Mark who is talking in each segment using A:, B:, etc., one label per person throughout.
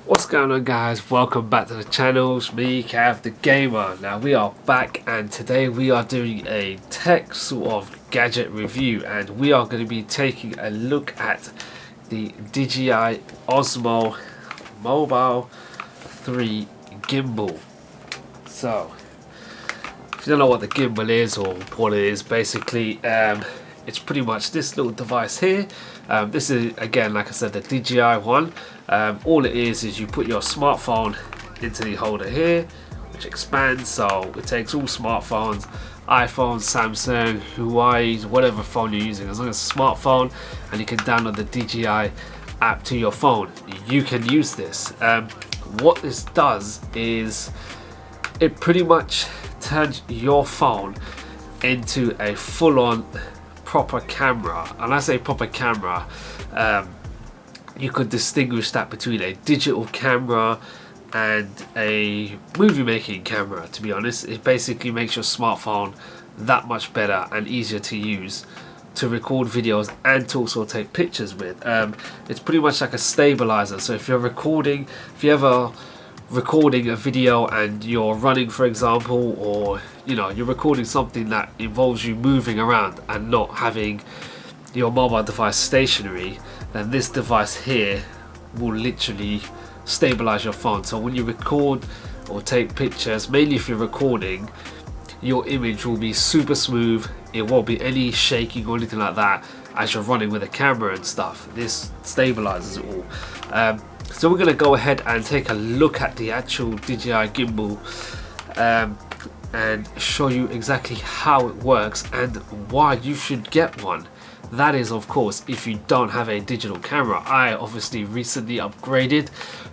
A: What's going on, guys? Welcome back to the channel. It's me, Cav the Gamer. Now we are back, and today we are doing a tech sort of gadget review, and we are going to be taking a look at the DJI Osmo Mobile 3 Gimbal. So if you don't know what the gimbal is or what it is, basically it's pretty much this little device here. This is, again, like I said, the DJI one. All it is you put your smartphone into the holder here, which expands, so it takes all smartphones, iPhone, Samsung, Huawei, whatever phone you're using, as long as it's a smartphone, and you can download the DJI app to your phone, you can use this. What this does is it pretty much turns your phone into a full-on proper camera. And I say proper camera, you could distinguish that between a digital camera and a movie making camera. To be honest, it basically makes your smartphone that much better and easier to use to record videos and to also take pictures with. It's pretty much like a stabilizer. So if you're recording, if you ever recording a video and you're running, for example, or you're recording something that involves you moving around and not having your mobile device stationary, then this device here will literally stabilize your phone. So when you record or take pictures, mainly if you're recording, your image will be super smooth. It won't be any shaking or anything like that as you're running with a camera and stuff. This stabilizes it all. So we're going to go ahead and take a look at the actual DJI gimbal and show you exactly how it works and why you should get one. That is, of course, if you don't have a digital camera. I obviously recently upgraded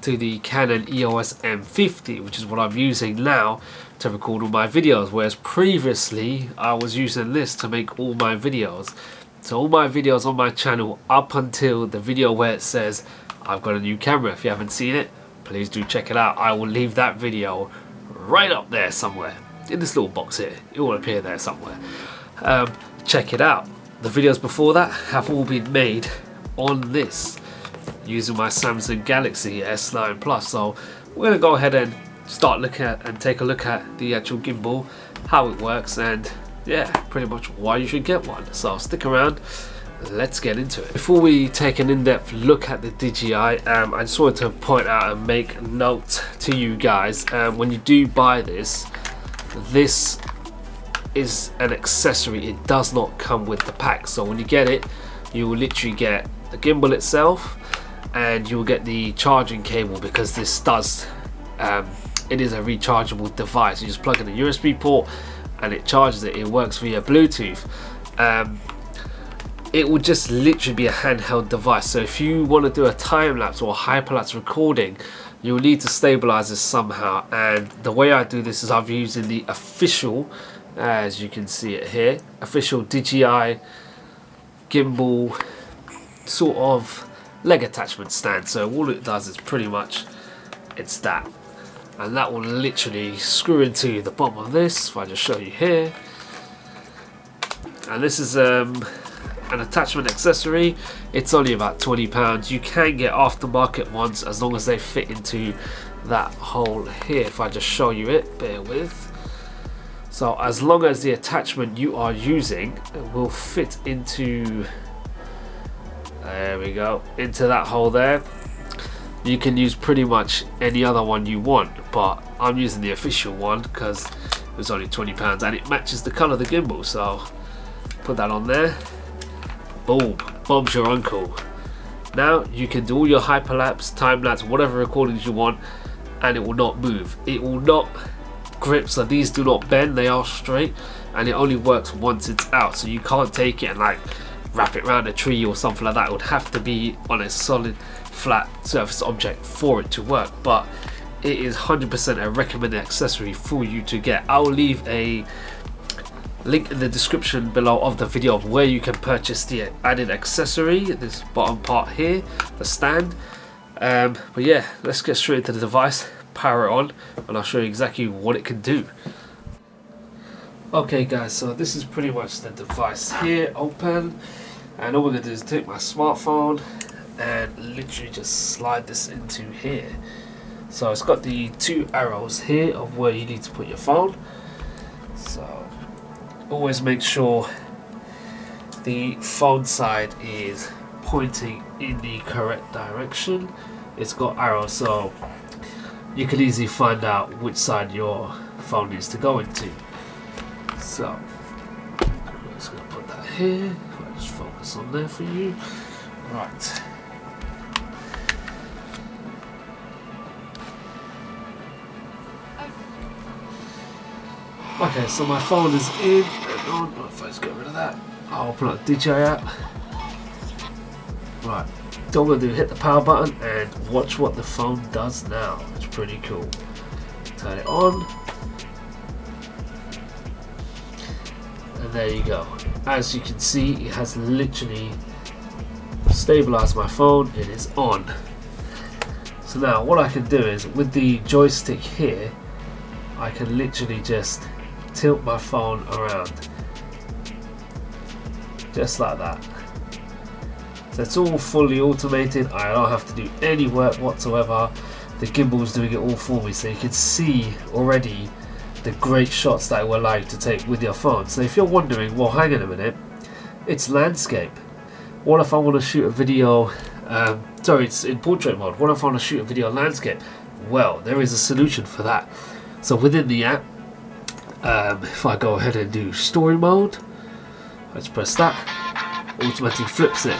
A: to the Canon EOS M50, which is what I'm using now to record all my videos, whereas previously I was using this to make all my videos. So all my videos on my channel, up until the video where it says I've got a new camera, if you haven't seen it, please do check it out. I will leave that video right up there somewhere in this little box here. It will appear there somewhere. Check it out. The videos before that have all been made on this using my Samsung Galaxy S9 Plus. So we're going to go ahead and start looking at and take a look at the actual gimbal, how it works, and yeah, pretty much why you should get one. So stick around, let's get into it. Before we take an in-depth look at the DJI, I just wanted to point out and make note to you guys, when you do buy this is an accessory. It does not come with the pack. So when you get it, you will literally get the gimbal itself and you will get the charging cable, because this does it is a rechargeable device. You just plug in a USB port and it charges it. It works via Bluetooth. It will just literally be a handheld device. So if you want to do a time-lapse or hyperlapse recording, you'll need to stabilize this somehow, and the way I do this is I'm using the official, as you can see it here, official DJI gimbal sort of leg attachment stand. So all it does is pretty much, it's that, and that will literally screw into the bottom of this. If I just show you here, and this is an attachment accessory. It's only about £20. You can get aftermarket ones as long as they fit into that hole here. If I just show you it, bear with. So as long as the attachment you are using will fit into, there we go, into that hole there, you can use pretty much any other one you want, but I'm using the official one because it was only £20 and it matches the colour of the gimbal. So put that on there. Boom, Bob's your uncle. Now you can do all your hyperlapse, time-lapse, whatever recordings you want, and it will not move. It will not grip, so these do not bend, they are straight, and it only works once it's out. So you can't take it and like wrap it around a tree or something like that. It would have to be on a solid, flat surface object for it to work, but it is 100% a recommended accessory for you to get. I'll leave a link in the description below of the video of where you can purchase the added accessory, this bottom part here, the stand. But yeah, let's get straight into the device, power it on, and I'll show you exactly what it can do. Okay guys, so this is pretty much the device here. Open, And all we're going to do is take my smartphone and literally just slide this into here. So it's got the 2 arrows here of where you need to put your phone. So always make sure the phone side is pointing in the correct direction. It's got arrows, so you can easily find out which side your phone needs to go into. So I'm just going to put that here. I'll just focus on there for you. Right. Okay, so my phone is in and on. If I just get rid of that, I'll open up the DJI app. Right, all I'm going to do is hit the power button and watch what the phone does now. It's pretty cool. Turn it on. And there you go. As you can see, it has literally stabilized my phone. It is on. So now what I can do is, with the joystick here, I can literally just tilt my phone around. Just like that. So it's all fully automated. I don't have to do any work whatsoever. The gimbal is doing it all for me. So you can see already the great shots that it will allow you to take with your phone. So if you're wondering, well, hang on a minute, it's landscape. What if I want to shoot a video, sorry, it's in portrait mode. What if I want to shoot a video landscape? Well, there is a solution for that. So within the app, if I go ahead and do story mode, let's press that, automatically flips it.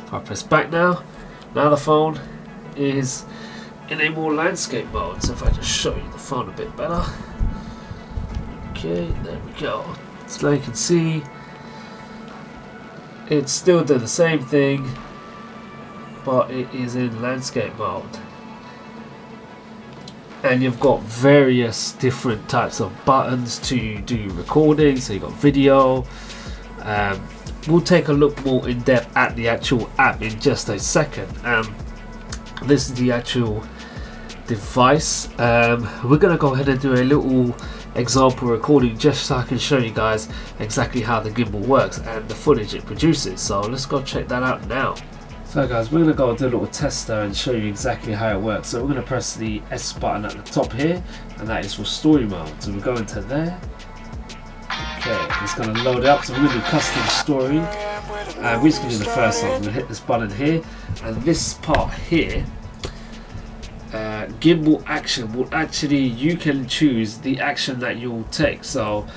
A: If I press back now the phone is in a more landscape mode. So if I just show you the phone a bit better. Okay, there we go. So you can see it's still doing the same thing, but it is in landscape mode. And you've got various different types of buttons to do recording. So you've got video. We'll take a look more in depth at the actual app in just a second. This is the actual device. We're going to go ahead and do a little example recording just so I can show you guys exactly how the gimbal works and the footage it produces. So let's go check that out now. So guys, we're going to go and do a little tester and show you exactly how it works. So we're going to press the S button at the top here, and that is for story mode. So we go into there. Okay, it's going to load it up. So we're going to do custom story. We're just going to do the first one. We're going to hit this button here, and this part here, gimbal action, will actually, you can choose the action that you'll take. So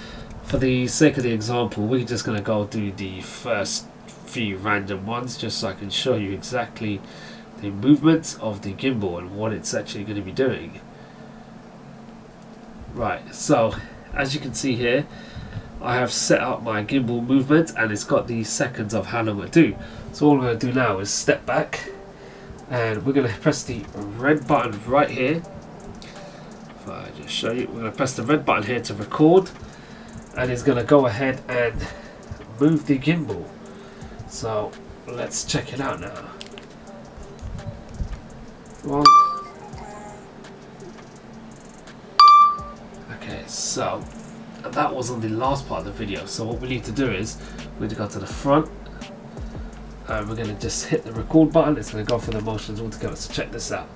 A: for the sake of the example, we're just going to go do the first few random ones just so I can show you exactly the movements of the gimbal and what it's actually going to be doing. Right, so as you can see here, I have set up my gimbal movement and it's got the seconds of how long it do. So all I'm going to do now is step back and we're going to press the red button right here. If I just show you, we're going to press the red button here to record, and it's going to go ahead and move the gimbal. So let's check it out now. One. Okay, so that was on the last part of the video. So what we need to do is we need to go to the front and we're going to just hit the record button. It's going to go for the motions all together. So check this out.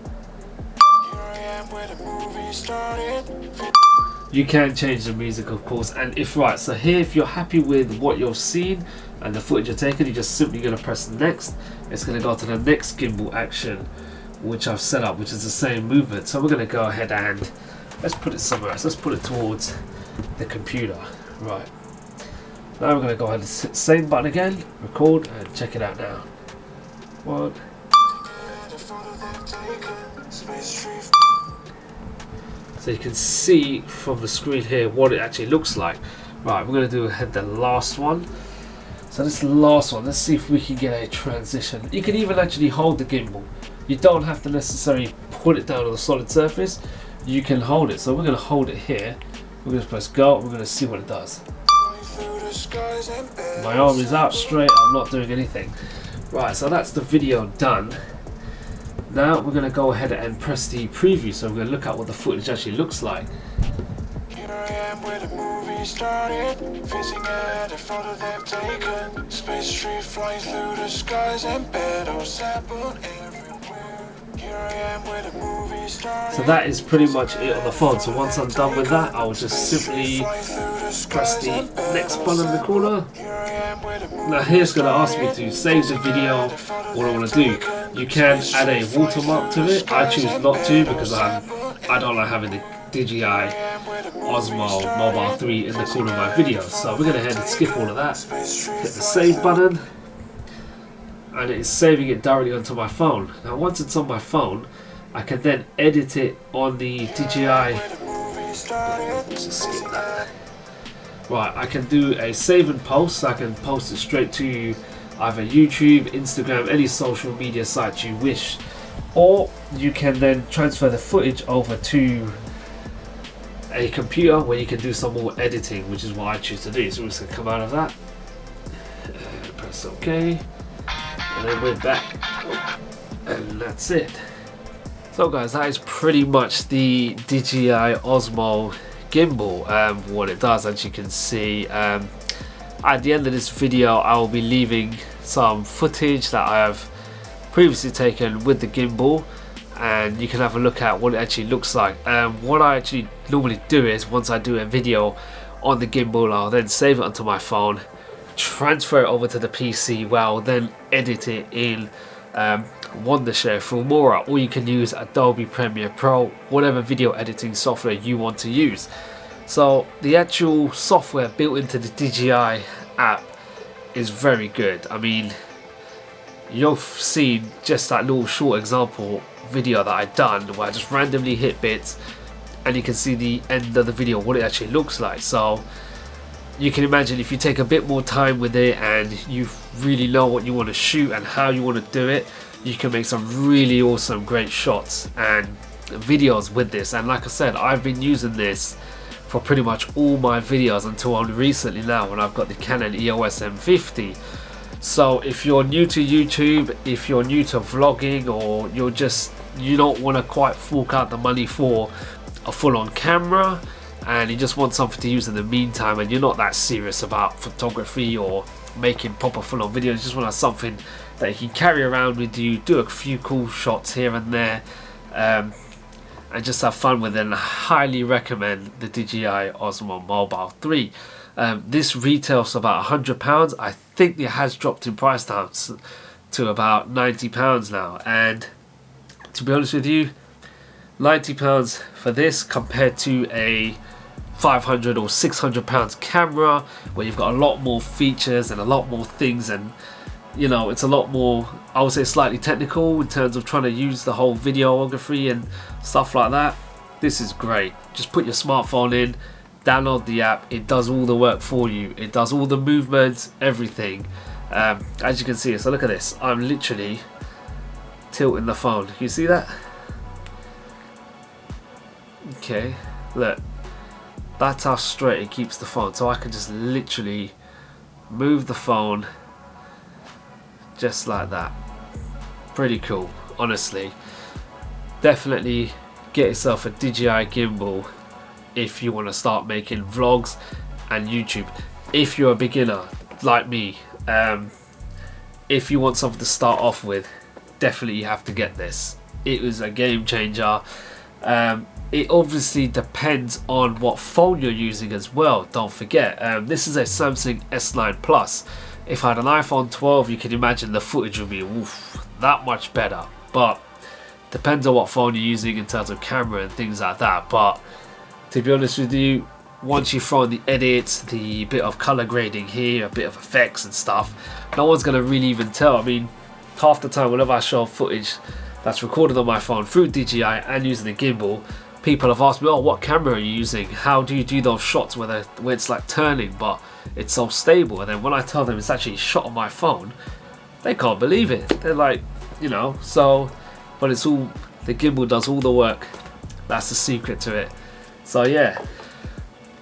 A: You can change the music, of course, and if so here, if you're happy with what you've seen and the footage you're taking, you're just simply going to press next. It's going to go to the next gimbal action which I've set up, which is the same movement. So we're going to go ahead and let's put it somewhere else. Let's put it towards the computer. Right, now we're going to go ahead and hit the same button again, record, and check it out now. One. So you can see from the screen here what it actually looks like. Right, we're going to do the last one. So this last one, let's see if we can get a transition. You can even actually hold the gimbal. You don't have to necessarily put it down on a solid surface. You can hold it. So we're going to hold it here. We're going to press go. We're going to see what it does. My arm is out straight. I'm not doing anything. Right, so that's the video done. Now we're going to go ahead and press the preview, so we're going to look at what the footage actually looks like.
B: movie started, facing at a photo they've taken. Space tree flying through the skies and petals happen everywhere. Here I am where the movie started.
A: So that is pretty much it on the phone. So once I'm done with that, I'll just simply press the next button in the corner. Now here's going to ask me to save the video, what I want to do. You can add a watermark to it. I choose not to because I don't like having the DJI Osmo Mobile 3 in the corner of my video. So we're going to head and skip all of that. Hit the save button. And it is saving it directly onto my phone. Now once it's on my phone, I can then edit it on the DJI. Let's just skip that. Right, I can do a save and post. I can post it straight to either YouTube, Instagram, any social media site you wish. Or you can then transfer the footage over to a computer where you can do some more editing, which is what I choose to do. So we're just going to come out of that. Press OK. And then we're back. And that's it. So guys, that is pretty much the DJI Osmo gimbal. What it does, as you can see, at the end of this video I will be leaving some footage that I have previously taken with the gimbal, and you can have a look at what it actually looks like. What I actually normally do is, once I do a video on the gimbal, I'll then save it onto my phone, transfer it over to the PC, where I'll then edit it in Wondershare, Filmora, or you can use Adobe Premiere Pro, whatever video editing software you want to use. So the actual software built into the DJI app is very good. I mean, you've seen just that little short example video that I've done where I just randomly hit bits and you can see the end of the video, what it actually looks like. So you can imagine if you take a bit more time with it and you really know what you want to shoot and how you want to do it, you can make some really awesome, great shots and videos with this. And like I said, I've been using this for pretty much all my videos until only recently now when I've got the Canon EOS M50. So if you're new to YouTube, if you're new to vlogging, or you don't want to quite fork out the money for a full-on camera and you just want something to use in the meantime, and you're not that serious about photography or making proper full-on videos, you just want to have something that you can carry around with you, do a few cool shots here and there, and just have fun with it, and I highly recommend the DJI Osmo Mobile 3. This retails about £100. I think it has dropped in price down to about £90 now, and to be honest with you, £90 for this compared to a £500 or £600 camera where you've got a lot more features and a lot more things, and you know, it's a lot more, I would say, slightly technical in terms of trying to use the whole videography and stuff like that. This is great. Just put your smartphone in, download the app, it does all the work for you, it does all the movements, everything. As you can see, so look at this, I'm literally tilting the phone, you see that? Okay, look, that's how straight it keeps the phone, so I can just literally move the phone just like that. Pretty cool, honestly. Definitely get yourself a DJI gimbal if you want to start making vlogs and YouTube. If you're a beginner like me, if you want something to start off with, definitely you have to get this. It was a game changer. It obviously depends on what phone you're using as well, don't forget. This is a Samsung S9 Plus. If I had an iPhone 12, you can imagine the footage would be that much better, but depends on what phone you're using in terms of camera and things like that. But to be honest with you, once you throw in the edits, the bit of color grading here, a bit of effects and stuff, no one's going to really even tell. I mean, half the time whenever I show footage that's recorded on my phone through DJI and using a gimbal, people have asked me, oh, what camera are you using? How do you do those shots where it's like turning but it's so stable? And then when I tell them it's actually shot on my phone, they can't believe it. They're like, you know, so, but it's all, the gimbal does all the work. That's the secret to it. So yeah,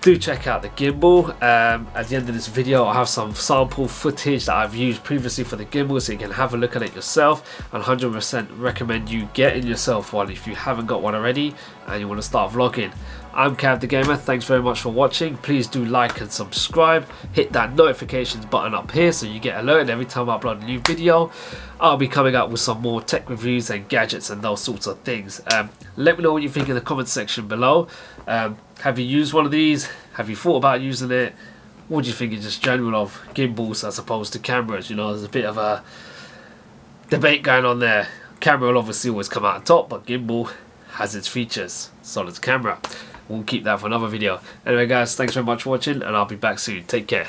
A: do check out the gimbal. At the end of this video I'll have some sample footage that I've used previously for the gimbal, so you can have a look at it yourself. And 100% recommend you getting yourself one if you haven't got one already and you want to start vlogging. I'm Cav the Gamer, thanks very much for watching. Please do like and subscribe, hit that notifications button up here so you get alerted every time I upload a new video. I'll be coming up with some more tech reviews and gadgets and those sorts of things. Let me know what you think in the comment section below. Have you used one of these? Have you thought about using it? What do you think in just general of gimbals as opposed to cameras? You know, there's a bit of a debate going on there. Camera will obviously always come out on top, but gimbal has its features. So does camera. We'll keep that for another video. Anyway guys, thanks very much for watching and I'll be back soon. Take care.